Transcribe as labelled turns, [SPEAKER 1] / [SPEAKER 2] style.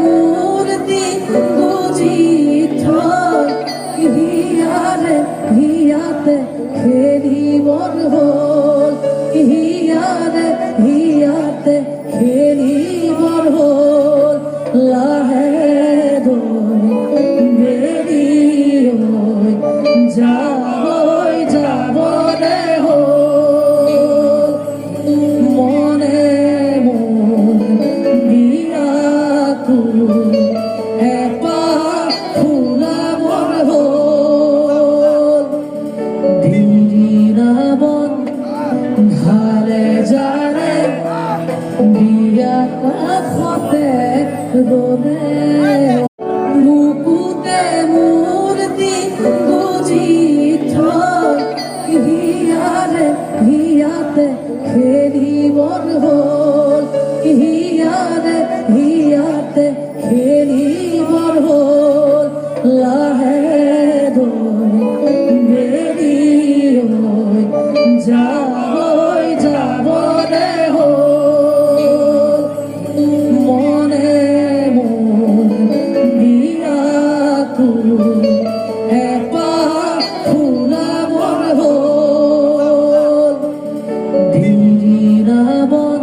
[SPEAKER 1] মূর্তি বুঝিত হিয়ারে হিয়াতে খেলিবর হল হিয়ারে হিয়াতে খেলিবর হল লাহে বেরিয়ে যাবই যাব রে হল মনে মন বিয়াকুল এপা ফুলাবর হল দিদিরাবন ধারে যারে বিয়া কাখতে রোদে মুকুতে মূর্তি বুঝিত হিয়ারে হিয়াতে খেলিবর হল হিয়ারে হিয়াতে খেলিবর হল লাহে বেরিয়ে যাবই যাব রে হল মনে মন বিয়াকুল এপা ফুলাবর হল দিদিরাবন